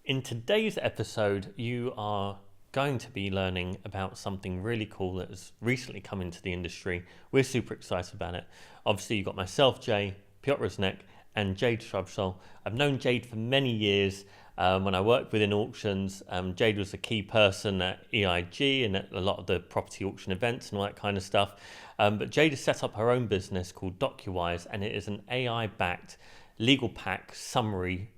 In today's episode, you are going to be learning about something really cool that has recently come into the industry. We're super excited about it. Obviously, you've got myself, Jay, Piotr Rusinek, and Jade. I've known Jade for many years. When I worked within auctions, Jade was a key person at EIG and at a lot of the property auction events and all that kind of stuff. But Jade has set up her own business called Docuwise, and it is an AI-backed legal pack summary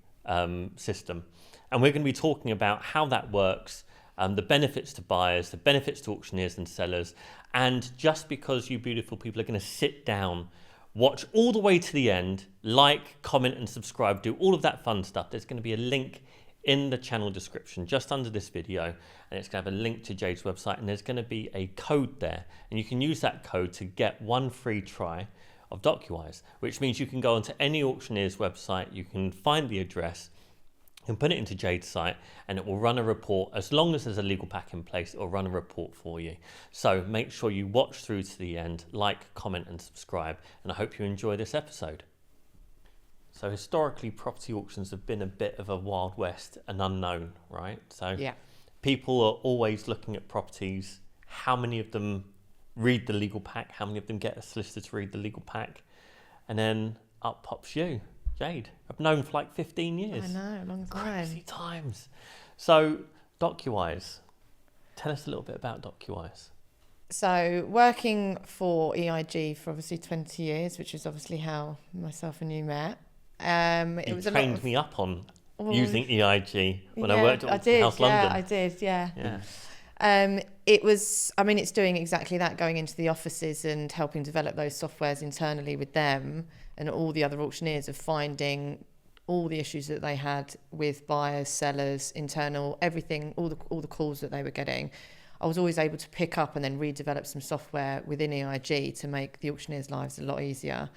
system. And we're going to be talking about how that works, the benefits to buyers, the benefits to auctioneers and sellers. And just because you beautiful people are going to sit down, watch all the way to the end, like, comment and subscribe, do all of that fun stuff. There's going to be a link in the channel description just under this video, and it's going to have a link to Jade's website, and there's going to be a code there. And you can use that code to get one free try of Docuwise, which means you can go onto any auctioneer's website, you can find the address, you can put it into Jade's site, and it will run a report. As long as there's a legal pack in place, it will run a report for you. So make sure you watch through to the end, like, comment and subscribe, and I hope you enjoy this episode. So historically, property auctions have been a bit of a wild west, an unknown, right? So people are always looking at properties. How many of them read the legal pack? How many of them get a solicitor to read the legal pack? And then up pops you, Jade. I've known for like 15 years. I know, a long time. Crazy times. So Docuwise, tell us a little bit about Docuwise. So working for EIG for obviously 20 years, which is obviously how myself and you met. You trained me up on using EIG when I worked at House London. I did, yeah. It was, it's doing exactly that, going into the offices and helping develop those softwares internally with them and all the other auctioneers, of finding all the issues that they had with buyers, sellers, internal, everything, all the calls that they were getting. I was always able to pick up and then redevelop some software within EIG to make the auctioneers' lives a lot easier.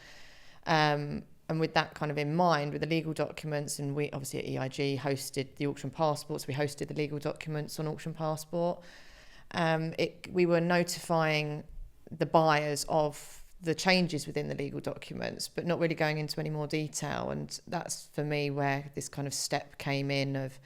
And with that kind of in mind, with the legal documents, and we obviously at EIG hosted the auction passports, we hosted the legal documents on Auction Passport. We were notifying the buyers of the changes within the legal documents, but not really going into any more detail. And that's for me where this kind of step came in of,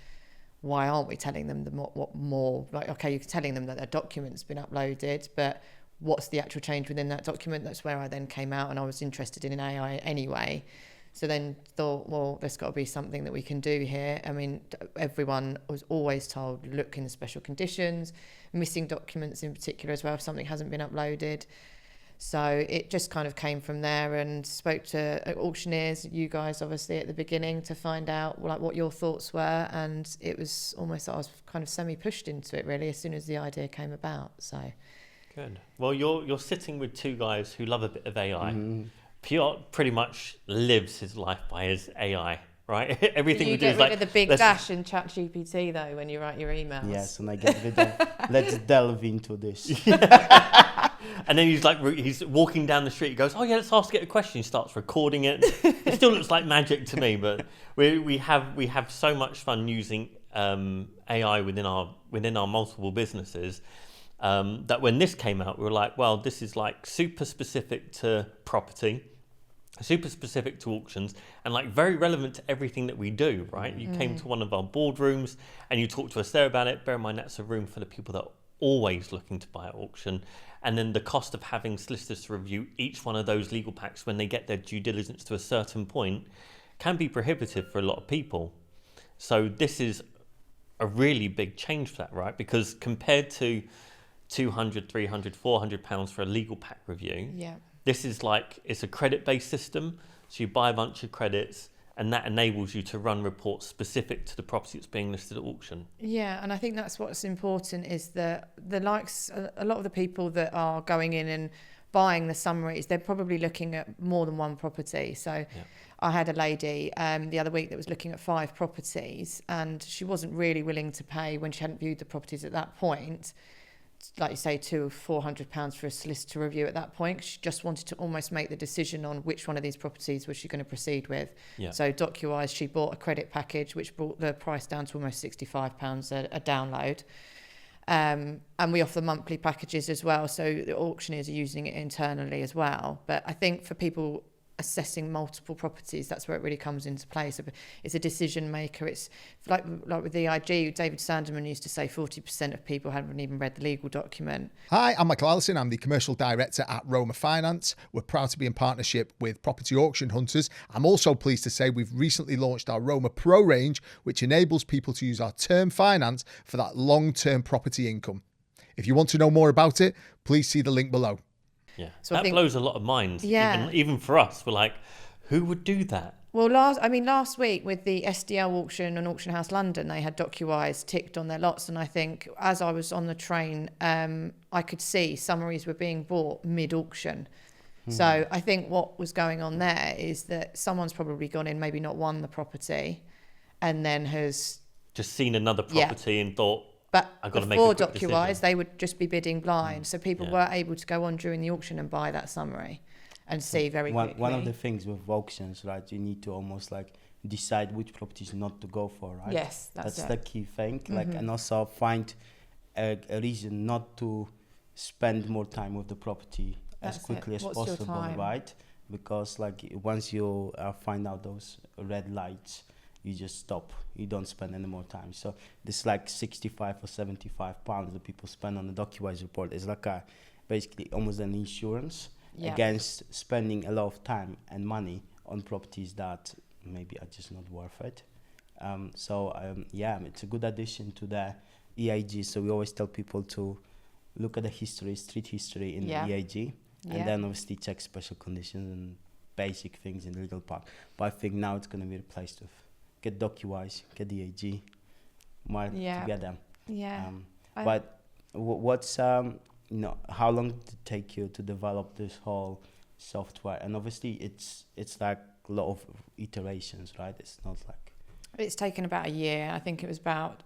why aren't we telling them what more? Like, okay, you're telling them that their document's been uploaded, but what's the actual change within that document? That's where I then came out, and I was interested in AI anyway. So then thought, well, there's got to be something that we can do here. Everyone was always told, look in the special conditions, missing documents in particular as well, if something hasn't been uploaded. So it just kind of came from there, and spoke to auctioneers, you guys obviously at the beginning, to find out what your thoughts were. And it was almost, I was kind of semi-pushed into it really as soon as the idea came about. So good. Well, you're sitting with two guys who love a bit of AI. Mm-hmm. Piotr pretty much lives his life by his AI, right? Everything we do is like... You get rid of the big dash in ChatGPT though when you write your emails. Yes, and I get rid of... Let's delve into this. And then he's walking down the street. He goes, "Oh yeah, let's ask it a question." He starts recording it. It still looks like magic to me, but we have so much fun using AI within our multiple businesses. That when this came out, we were like, well, this is like super specific to property, super specific to auctions, and like very relevant to everything that we do, right? You came to one of our boardrooms and you talked to us there about it. Bear in mind, that's a room full of people that are always looking to buy at auction. And then the cost of having solicitors to review each one of those legal packs when they get their due diligence to a certain point can be prohibitive for a lot of people. So this is a really big change for that, right? Because compared to 200, 300, 400 pounds for a legal pack review. Yeah. This is like, it's a credit-based system. So you buy a bunch of credits and that enables you to run reports specific to the property that's being listed at auction. Yeah, and I think that's what's important, is that a lot of the people that are going in and buying the summaries, they're probably looking at more than one property. So I had a lady the other week that was looking at 5 properties, and she wasn't really willing to pay, when she hadn't viewed the properties at that point, like you say, £200 or £400 for a solicitor review at that point. She just wanted to almost make the decision on which one of these properties was she going to proceed with. Yeah. So Docuwise, she bought a credit package which brought the price down to almost £65 a download. And we offer monthly packages as well, so the auctioneers are using it internally as well. But I think for people assessing multiple properties. That's where it really comes into play. So it's a decision maker. It's like with the EIG, David Sandeman used to say 40% of people haven't even read the legal document. Hi, I'm Michael Allison. I'm the Commercial Director at Roma Finance. We're proud to be in partnership with Property Auction Hunters. I'm also pleased to say we've recently launched our Roma Pro range, which enables people to use our term finance for that long-term property income. If you want to know more about it, please see the link below. Yeah, So I that think- blows a lot of minds. Yeah. Even for us, we're like, who would do that? Well, last week with the SDL auction and Auction House London, they had Docuwise ticked on their lots, and I think as I was on the train, I could see summaries were being bought mid-auction. So I think what was going on there is that someone's probably gone in, maybe not won the property, and then has... Just seen another property and thought, But I've got to make a before quick Docuwise, decision. they would just be bidding blind. So people Yeah. were able to go on during the auction and buy that summary and see very quickly. One of the things with auctions, right, you need to almost like decide which properties not to go for, right? Yes, that's it. the key thing. Like, and also find a reason not to spend more time with the property That's as quickly it. as What's your possible, time? right? Because like once you find out those red lights, you just stop. You don't spend any more time. So this like 65 or 75 pounds that people spend on the Docuwise report is like a basically almost an insurance Yeah. against spending a lot of time and money on properties that maybe are just not worth it. It's a good addition to the EIG. So we always tell people to look at the history, street history in Yeah. the EIG, Yeah. and then obviously check special conditions and basic things in the legal part. But I think now it's going to be replaced with get Docuwise, get the EIG, more Yeah. together. Yeah. But what's how long did it take you to develop this whole software? And obviously it's like a lot of iterations, right? It's not like It's taken about a year. I think it was about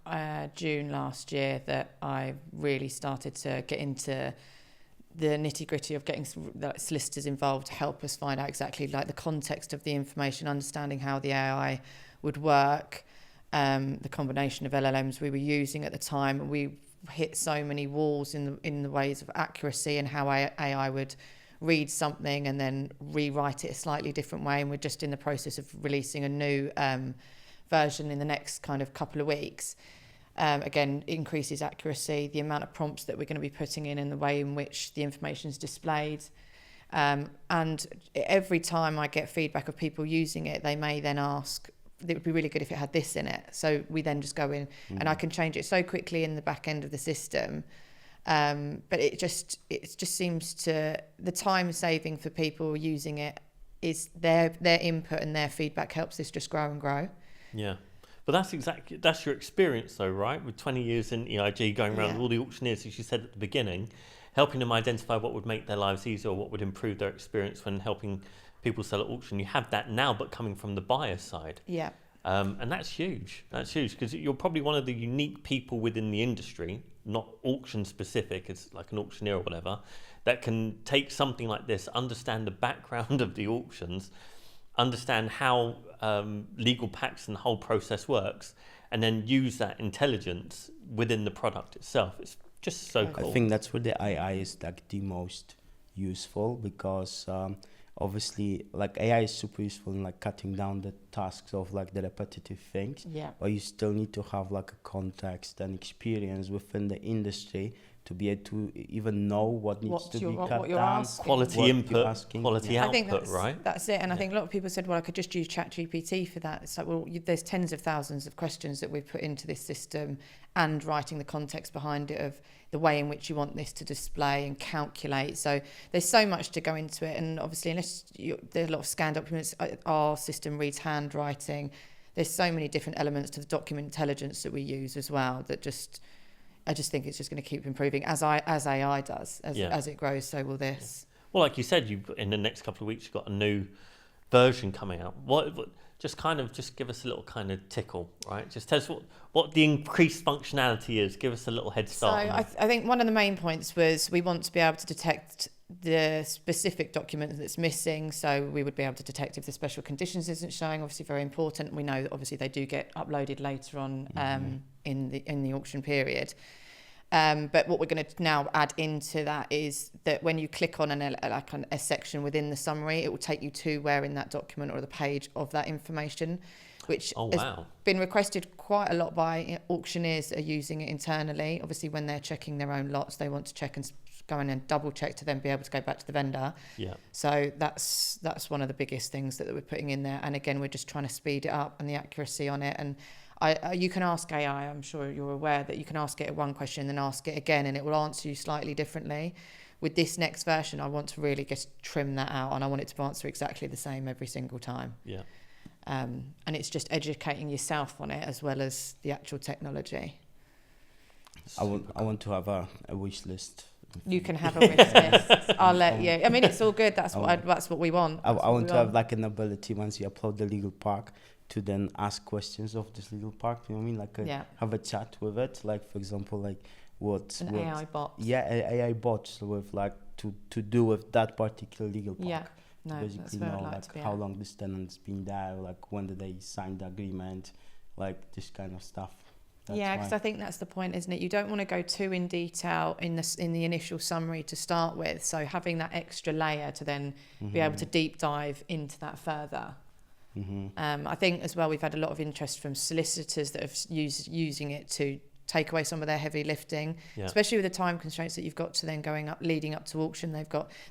June last year that I really started to get into the nitty-gritty of getting solicitors involved to help us find out exactly like the context of the information, understanding how the AI would work, the combination of LLMs we were using at the time. We hit so many walls in the ways of accuracy and how AI would read something and then rewrite it a slightly different way. And we're just in the process of releasing a new version in the next kind of couple of weeks. Again, increases accuracy, the amount of prompts that we're going to be putting in and the way in which the information is displayed. And every time I get feedback of people using it, they may then ask, it would be really good if it had this in it. So we then just go in and I can change it so quickly in the back end of the system. But it just seems to, the time saving for people using it is their input and their feedback helps this just grow and grow. Yeah. But that's your experience though, right? With 20 years in EIG, going around all the auctioneers, as you said at the beginning, helping them identify what would make their lives easier or what would improve their experience when helping people sell at auction. You have that now, but coming from the buyer side. Yeah. And that's huge. That's huge because you're probably one of the unique people within the industry, not auction specific, as like an auctioneer or whatever, that can take something like this, understand the background of the auctions, understand how legal packs and the whole process works, and then use that intelligence within the product itself. It's just so cool. I think that's where the AI is like the most useful because obviously like AI is super useful in like cutting down the tasks of like the repetitive things. Yeah. But you still need to have like a context and experience within the industry to be able to even know what needs to be cut you're down. asking. Quality what you're input, asking. quality I think output, that's, right? that's it. And I think a lot of people said, well, I could just use ChatGPT for that. It's like, well, there's tens of thousands of questions that we've put into this system and writing the context behind it of the way in which you want this to display and calculate. So there's so much to go into it. And obviously, unless there's a lot of scanned documents, our system reads handwriting. There's so many different elements to the document intelligence that we use as well that I just think it's just going to keep improving as AI does. As it grows, so will this. Well, like you said, in the next couple of weeks, you've got a new version coming out. What just give us a little kind of tickle, right? Just tell us what the increased functionality is. Give us a little head start. So I think one of the main points was we want to be able to detect the specific document that's missing. So we would be able to detect if the special conditions isn't showing, obviously very important. We know that obviously they do get uploaded later on in the auction period. But what we're going to now add into that is that when you click on a section within the summary, it will take you to where in that document or the page of that information, which has been requested quite a lot by auctioneers that are using it internally. Obviously, when they're checking their own lots, they want to check and go in and double check to then be able to go back to the vendor. Yeah. So that's one of the biggest things that we're putting in there. And again, we're just trying to speed it up and the accuracy on it. And you can ask AI, I'm sure you're aware that you can ask it one question, then ask it again, and it will answer you slightly differently. With this next version, I want to really just trim that out, and I want it to answer exactly the same every single time. Yeah. And it's just educating yourself on it as well as the actual technology. I want to have a wish list. You can have a wish list. I'll let you. I mean, it's all good. That's what we want. I want to have like an ability once you upload the legal pack to then ask questions of this legal pack. You know what I mean? Like have a chat with it. Like for example, like what AI bot. Yeah, AI bots with like to do with that particular legal pack. Yeah. No, basically that's where I'd like to be how at. long this tenant's been there, like when did they sign the agreement, like this kind of stuff. Yeah, because I think that's the point, isn't it? You don't want to go too in detail in the initial summary to start with. So having that extra layer to then be able to deep dive into that further. I think as well we've had a lot of interest from solicitors that have using it to take away some of their heavy lifting, especially with the time constraints that you've got to then leading up to auction.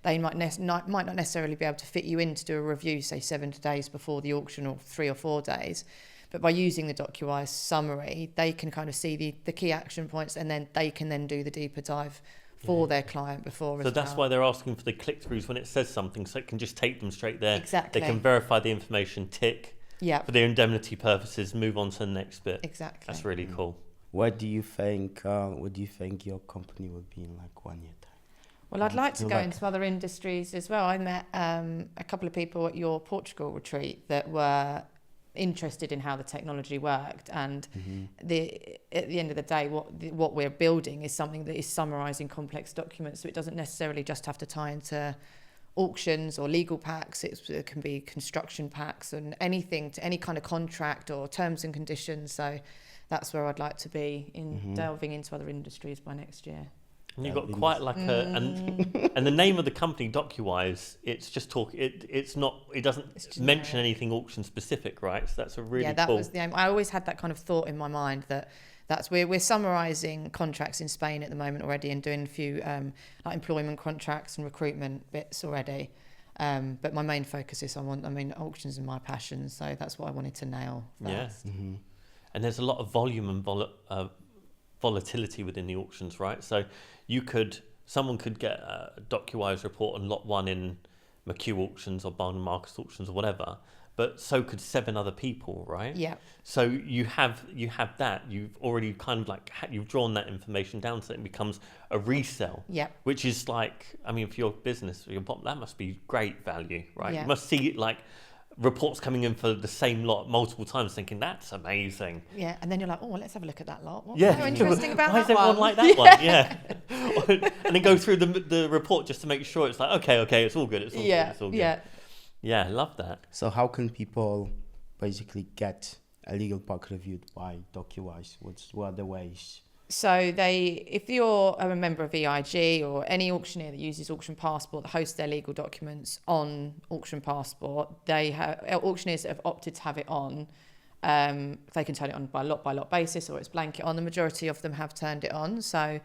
They might not necessarily be able to fit you in to do a review, say 7 days before the auction or 3 or 4 days. But by using the Docuwise summary, they can kind of see the key action points, and then they can then do the deeper dive for their client before. So that's why they're asking for the click-throughs when it says something, so it can just take them straight there. Exactly. They can verify the information, tick. Yeah. For their indemnity purposes, move on to the next bit. Exactly. That's really cool. What do you think your company will be in like 1 year time? Well, I'd like to go into other industries as well. I met a couple of people at your Portugal retreat that were interested in how the technology worked, and at the end of the day, what we're building is something that is summarising complex documents, so it doesn't necessarily just have to tie into auctions or legal packs. It can be construction packs and anything, to any kind of contract or terms and conditions. So that's where I'd like to be in delving into other industries by next year. And you've got quite like and the name of the company, Docuwise, it's just talk. It doesn't mention anything auction specific, right? So that's a really that was the aim. I always had that kind of thought in my mind that's we're summarising contracts in Spain at the moment already, and doing a few like employment contracts and recruitment bits already. But my main focus is auctions are my passion, so that's what I wanted to nail first. Yeah. And there's a lot of volume and volatility within the auctions, right? So someone could get a Docuwise report on lot 1 in McHugh auctions or Barnum Marcus auctions or whatever, but so could 7 other people, right? Yeah. So you have that. You've already kind of like you've drawn that information down, so it becomes a resell. Yeah. Which is like, I mean, for your business, that must be great value, right? Yeah. You must see like reports coming in for the same lot multiple times, thinking that's amazing. Yeah, and then you're like, oh, well, let's have a look at that lot. What's so interesting about why that is everyone one? like that one? Yeah. And then go through the report just to make sure it's like, okay, it's all good. It's all good. It's all good. Yeah, I love that. So how can people basically get a legal pack reviewed by Docuwise? What are the ways? So if you're a member of EIG or any auctioneer that uses Auction Passport that hosts their legal documents on Auction Passport, auctioneers that have opted to have it on, they can turn it on by lot basis, or it's blanket on. The majority of them have turned it on, so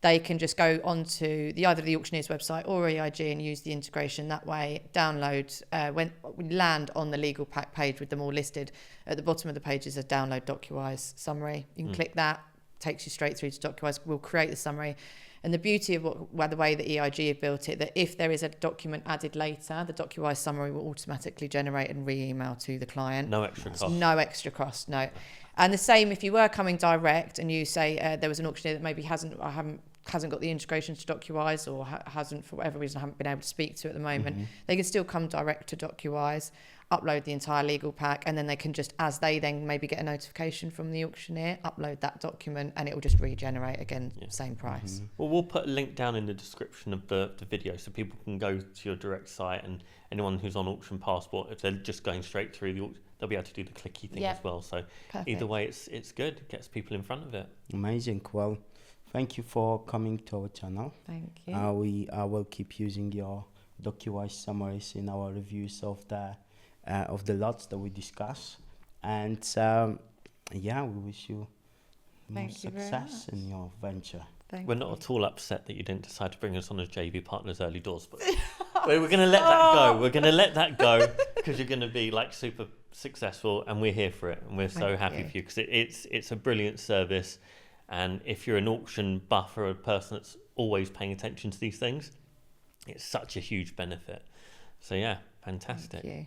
they can just go onto either the auctioneer's website or EIG and use the integration that way. Download when we land on the legal pack page with them all listed. At the bottom of the page is a download Docuwise summary. You can click that. Takes you straight through to Docuwise. We'll create the summary, and the beauty of the way that EIG have built it, that if there is a document added later, the Docuwise summary will automatically generate and re-email to the client. No extra cost. No extra cost. No, and the same if you were coming direct and you say there was an auctioneer that maybe hasn't got the integration to Docuwise, or hasn't, for whatever reason, I haven't been able to speak to at the moment. They can still come direct to Docuwise. upload the entire legal pack, and then they can just, as they then maybe get a notification from the auctioneer, upload that document, and it will just regenerate again, same price. Well, we'll put a link down in the description of the video so people can go to your direct site, and anyone who's on Auction Passport, if they're just going straight through the auction, they'll be able to do the clicky thing as well. So either way, it's good. It gets people in front of it. Amazing. Well, thank you for coming to our channel. Thank you. I will keep using your Docuwise summaries in our reviews of the lots that we discuss, and we wish you more success in your venture. We're not at all upset that you didn't decide to bring us on as JV partners early doors, but we're going to let that go. We're going to let that go because you're going to be like super successful, and we're here for it, and we're so happy for you because it's a brilliant service. And if you're an auction buff or a person that's always paying attention to these things, it's such a huge benefit. So yeah, fantastic. Thank you.